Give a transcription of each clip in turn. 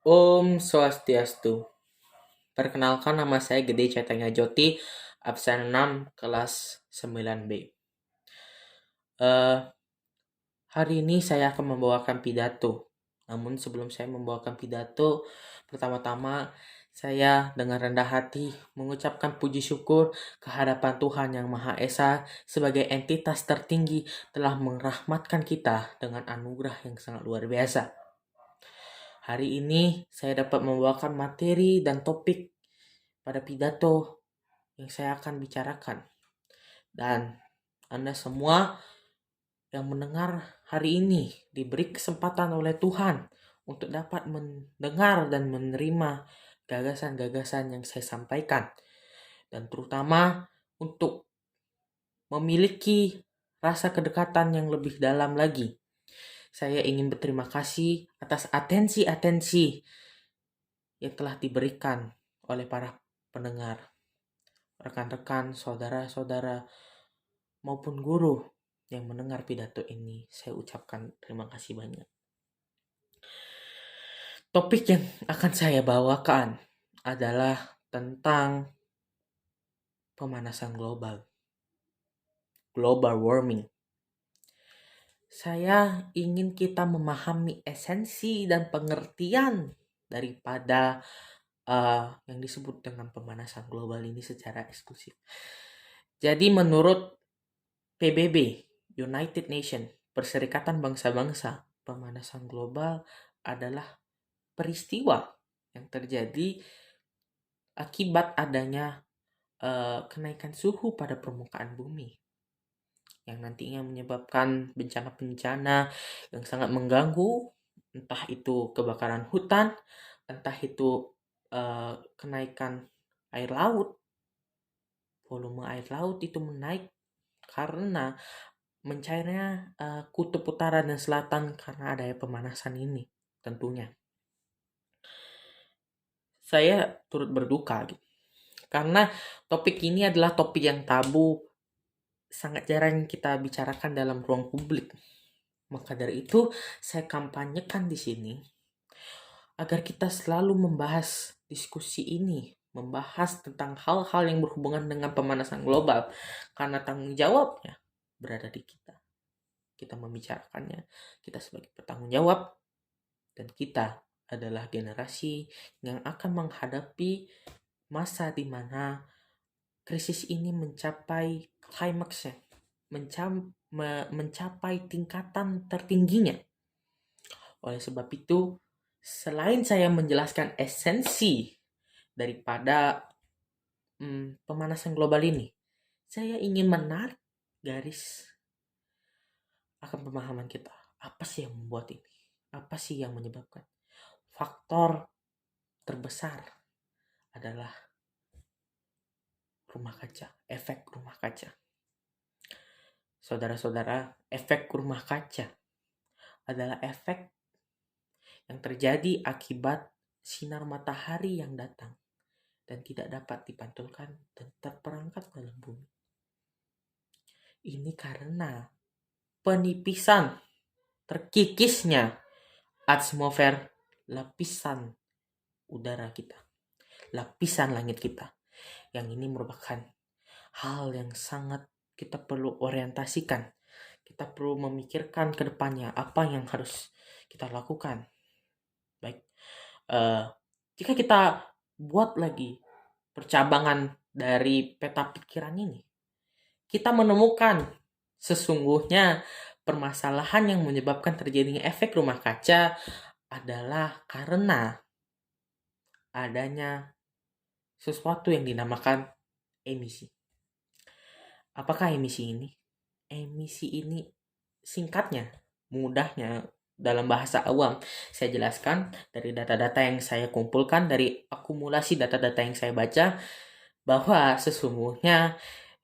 Om Swastiastu. Perkenalkan nama saya Gede Cetanya Joti, absen 6 kelas 9B. Eh, Hari ini saya akan membawakan pidato. Namun sebelum saya membawakan pidato, pertama-tama saya dengan rendah hati mengucapkan puji syukur kehadapan Tuhan Yang Maha Esa sebagai entitas tertinggi telah merahmatkan kita dengan anugerah yang sangat luar biasa. Hari ini saya dapat membawakan materi dan topik pada pidato yang saya akan bicarakan. Dan Anda semua yang mendengar hari ini diberi kesempatan oleh Tuhan untuk dapat mendengar dan menerima gagasan-gagasan yang saya sampaikan. Dan terutama untuk memiliki rasa kedekatan yang lebih dalam lagi. Saya ingin berterima kasih atas atensi-atensi yang telah diberikan oleh para pendengar, rekan-rekan, saudara-saudara, maupun guru yang mendengar pidato ini. Saya ucapkan terima kasih banyak. Topik yang akan saya bawakan adalah tentang pemanasan global, global warming. Saya ingin kita memahami esensi dan pengertian daripada yang disebut dengan pemanasan global ini secara eksklusif. Jadi menurut PBB, United Nations, Perserikatan Bangsa-Bangsa, pemanasan global adalah peristiwa yang terjadi akibat adanya kenaikan suhu pada permukaan bumi yang nantinya menyebabkan bencana-bencana yang sangat mengganggu, entah itu kebakaran hutan, entah itu kenaikan air laut, volume air laut itu menaik karena mencairnya kutub utara dan selatan karena adanya pemanasan ini tentunya. Saya turut berduka gitu. Karena topik ini adalah topik yang tabu, sangat jarang kita bicarakan dalam ruang publik. Maka dari itu, saya kampanyekan di sini agar kita selalu membahas diskusi ini, membahas tentang hal-hal yang berhubungan dengan pemanasan global, karena tanggung jawabnya berada di kita. Kita membicarakannya, kita sebagai bertanggung jawab, dan kita adalah generasi yang akan menghadapi masa di mana krisis ini mencapai klimaksnya, mencapai tingkatan tertingginya. Oleh sebab itu, selain saya menjelaskan esensi daripada pemanasan global ini, saya ingin menarik garis akan pemahaman kita. Apa sih yang membuat ini? Apa sih yang menyebabkan? Faktor terbesar adalah rumah kaca, efek rumah kaca. Saudara-saudara, efek rumah kaca adalah efek yang terjadi akibat sinar matahari yang datang dan tidak dapat dipantulkan dan terperangkap dalam bumi. Ini karena penipisan, terkikisnya atmosfer lapisan udara kita, lapisan langit kita. Yang ini merupakan hal yang sangat kita perlu orientasikan. Kita perlu memikirkan ke depannya apa yang harus kita lakukan. Baik, jika kita buat lagi percabangan dari peta pikiran ini, kita menemukan sesungguhnya permasalahan yang menyebabkan terjadinya efek rumah kaca adalah karena adanya sesuatu yang dinamakan emisi. Apakah emisi ini? Emisi ini singkatnya, mudahnya dalam bahasa awam saya jelaskan dari data-data yang saya kumpulkan, dari akumulasi data-data yang saya baca, bahwa sesungguhnya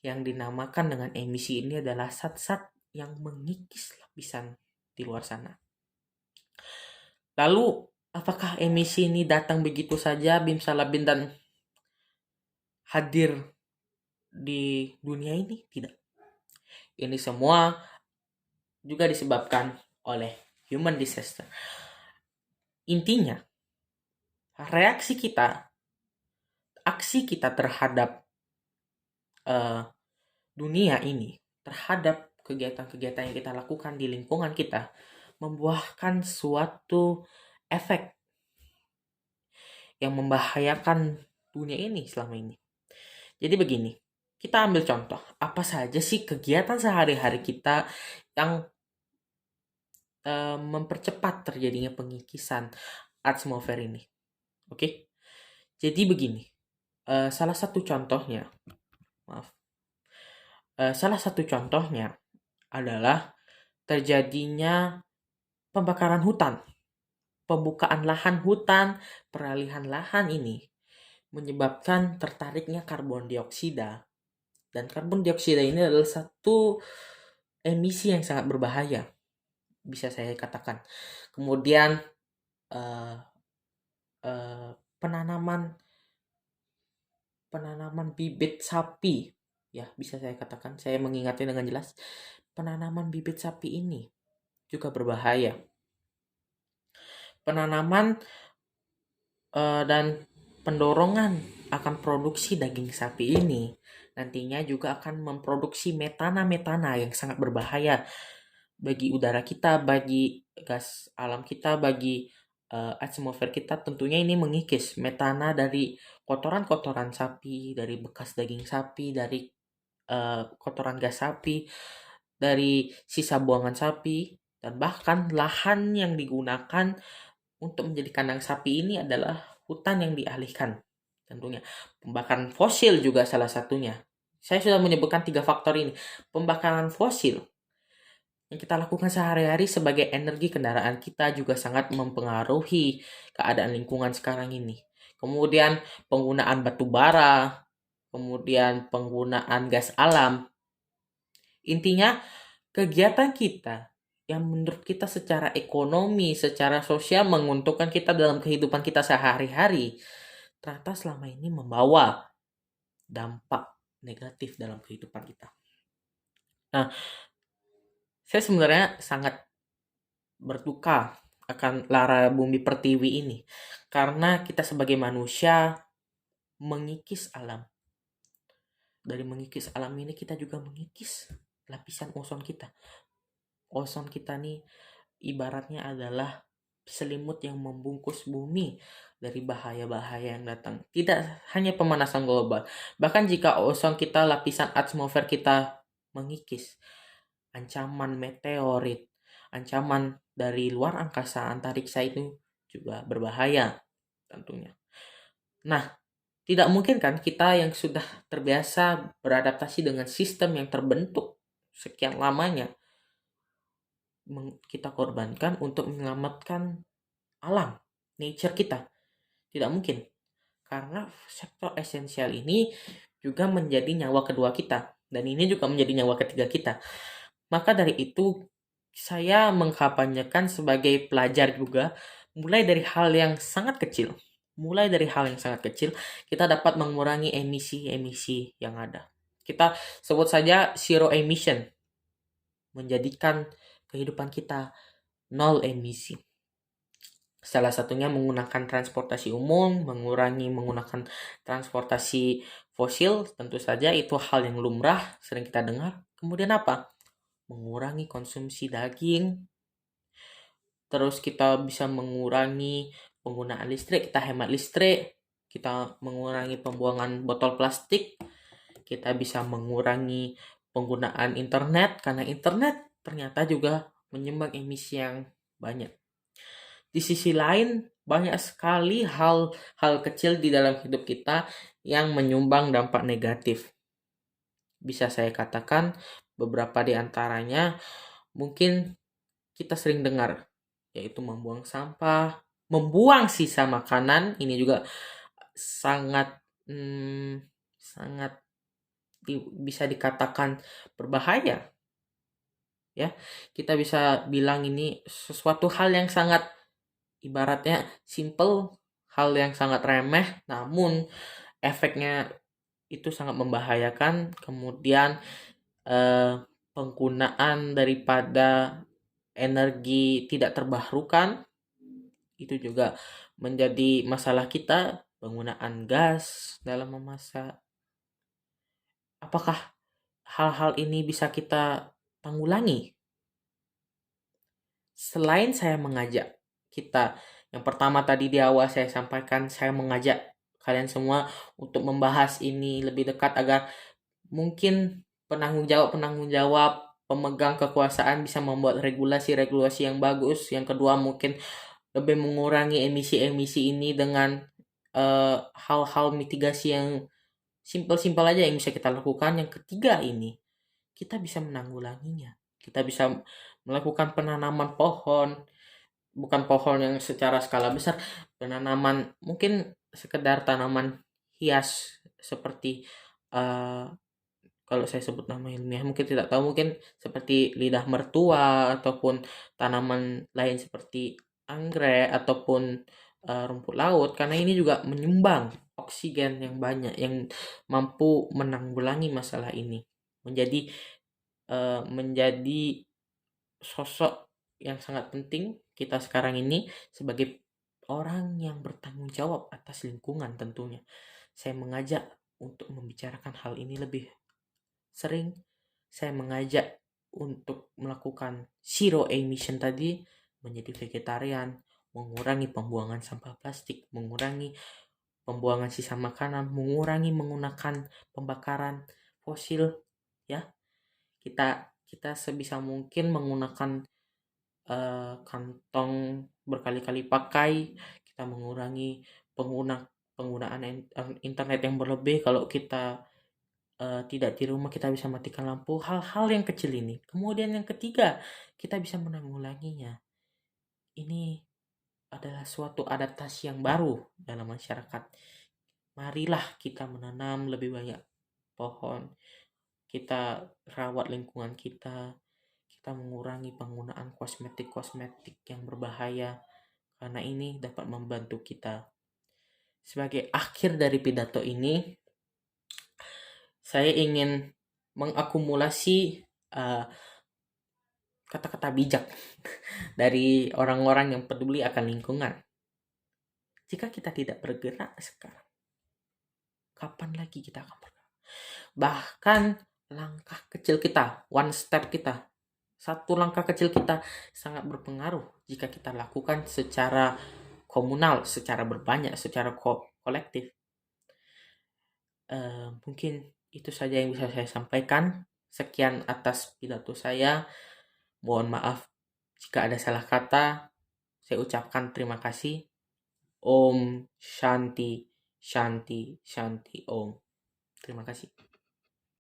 yang dinamakan dengan emisi ini adalah zat-zat yang mengikis lapisan di luar sana. Lalu, apakah emisi ini datang begitu saja, bim salabim dan hadir di dunia ini? Tidak. Ini semua juga disebabkan oleh human disaster. Intinya, reaksi kita, aksi kita terhadap dunia ini, terhadap kegiatan-kegiatan yang kita lakukan di lingkungan kita, membuahkan suatu efek yang membahayakan dunia ini selama ini. Jadi begini, kita ambil contoh, apa saja sih kegiatan sehari-hari kita yang mempercepat terjadinya pengikisan atmosfer ini. Oke? Jadi begini, salah satu contohnya adalah terjadinya pembakaran hutan. Pembukaan lahan hutan, peralihan lahan ini menyebabkan tertariknya karbon dioksida. Dan karbon dioksida ini adalah satu emisi yang sangat berbahaya, bisa saya katakan. Kemudian uh, uh, penanaman bibit sapi, ya bisa saya katakan, saya mengingatnya dengan jelas, penanaman bibit sapi ini juga berbahaya. Penanaman dan pendorongan akan produksi daging sapi ini nantinya juga akan memproduksi metana yang sangat berbahaya bagi udara kita, bagi gas alam kita, bagi atmosfer kita. Tentunya ini mengikis metana dari kotoran-kotoran sapi, dari bekas daging sapi, dari kotoran gas sapi, dari sisa buangan sapi, dan bahkan lahan yang digunakan untuk menjadi kandang sapi ini adalah hutan yang dialihkan. Tentunya pembakaran fosil juga salah satunya. Saya sudah menyebutkan 3 faktor ini. Pembakaran fosil yang kita lakukan sehari-hari sebagai energi kendaraan kita juga sangat mempengaruhi keadaan lingkungan sekarang ini. Kemudian penggunaan batu bara, kemudian penggunaan gas alam. Intinya kegiatan kita yang menurut kita secara ekonomi, secara sosial menguntungkan kita dalam kehidupan kita sehari-hari, ternyata selama ini membawa dampak negatif dalam kehidupan kita. Nah, saya sebenarnya sangat berduka akan lara bumi pertiwi ini, karena kita sebagai manusia mengikis alam. Dari mengikis alam ini kita juga mengikis lapisan ozon kita. Ozon kita nih ibaratnya adalah selimut yang membungkus bumi dari bahaya-bahaya yang datang. Tidak hanya pemanasan global, bahkan jika ozon kita, lapisan atmosfer kita mengikis, ancaman meteorit, ancaman dari luar angkasa antariksa itu juga berbahaya tentunya. Nah, tidak mungkin kan kita yang sudah terbiasa beradaptasi dengan sistem yang terbentuk sekian lamanya kita korbankan untuk menyelamatkan alam, nature kita. Tidak mungkin. Karena sektor esensial ini juga menjadi nyawa kedua kita. Dan ini juga menjadi nyawa ketiga kita. Maka dari itu, saya mengkampanyekan sebagai pelajar juga, mulai dari hal yang sangat kecil. Kita dapat mengurangi emisi-emisi yang ada. Kita sebut saja zero emission. Menjadikan kehidupan kita nol emisi. Salah satunya menggunakan transportasi umum, mengurangi menggunakan transportasi fosil, tentu saja itu hal yang lumrah, sering kita dengar. Kemudian apa? Mengurangi konsumsi daging. Terus kita bisa mengurangi penggunaan listrik, kita hemat listrik, kita mengurangi pembuangan botol plastik, kita bisa mengurangi penggunaan internet, karena internet ternyata juga menyumbang emisi yang banyak. Di sisi lain, banyak sekali hal-hal kecil di dalam hidup kita yang menyumbang dampak negatif. Bisa saya katakan beberapa di antaranya mungkin kita sering dengar, yaitu membuang sampah, membuang sisa makanan. Ini juga sangat bisa dikatakan berbahaya. Ya, kita bisa bilang ini sesuatu hal yang sangat ibaratnya simple, hal yang sangat remeh, namun efeknya itu sangat membahayakan. Kemudian penggunaan daripada energi tidak terbarukan Itu juga menjadi masalah kita, penggunaan gas dalam memasak. Apakah hal-hal ini bisa kita tanggulangi? Selain saya mengajak kita, yang pertama tadi di awal saya sampaikan, saya mengajak kalian semua untuk membahas ini lebih dekat agar mungkin penanggung jawab pemegang kekuasaan bisa membuat regulasi-regulasi yang bagus. Yang kedua, mungkin lebih mengurangi emisi-emisi ini dengan hal-hal mitigasi yang simpel-simpel aja yang bisa kita lakukan. Yang ketiga ini, kita bisa menanggulanginya. Kita bisa melakukan penanaman pohon, bukan pohon yang secara skala besar, penanaman mungkin sekedar tanaman hias seperti eh, kalau saya sebut nama ilmiah mungkin tidak tahu, mungkin seperti lidah mertua ataupun tanaman lain seperti anggrek ataupun rumput laut, karena ini juga menyumbang oksigen yang banyak yang mampu menanggulangi masalah ini, menjadi sosok yang sangat penting kita sekarang ini sebagai orang yang bertanggung jawab atas lingkungan tentunya. Saya mengajak untuk membicarakan hal ini lebih sering. Saya mengajak untuk melakukan zero emission tadi, menjadi vegetarian, mengurangi pembuangan sampah plastik, mengurangi pembuangan sisa makanan, mengurangi menggunakan pembakaran fosil, ya. Kita sebisa mungkin menggunakan kantong berkali-kali pakai, kita mengurangi penggunaan internet yang berlebih. Kalau kita tidak di rumah, kita bisa matikan lampu, hal-hal yang kecil ini. Kemudian yang ketiga, kita bisa menanggulanginya. Ini adalah suatu adaptasi yang baru dalam masyarakat. Marilah kita menanam lebih banyak pohon, kita rawat lingkungan kita mengurangi penggunaan kosmetik-kosmetik yang berbahaya, karena ini dapat membantu kita. Sebagai akhir dari pidato ini, saya ingin mengakumulasi kata-kata bijak dari orang-orang yang peduli akan lingkungan. Jika kita tidak bergerak sekarang, kapan lagi kita akan bergerak? Bahkan langkah kecil kita, one step kita, satu langkah kecil kita sangat berpengaruh jika kita lakukan secara komunal, secara berbanyak, secara kolektif. Mungkin itu saja yang bisa saya sampaikan. Sekian atas pidato saya. Mohon maaf jika ada salah kata. Saya ucapkan terima kasih. Om Shanti Shanti Shanti Om. Terima kasih.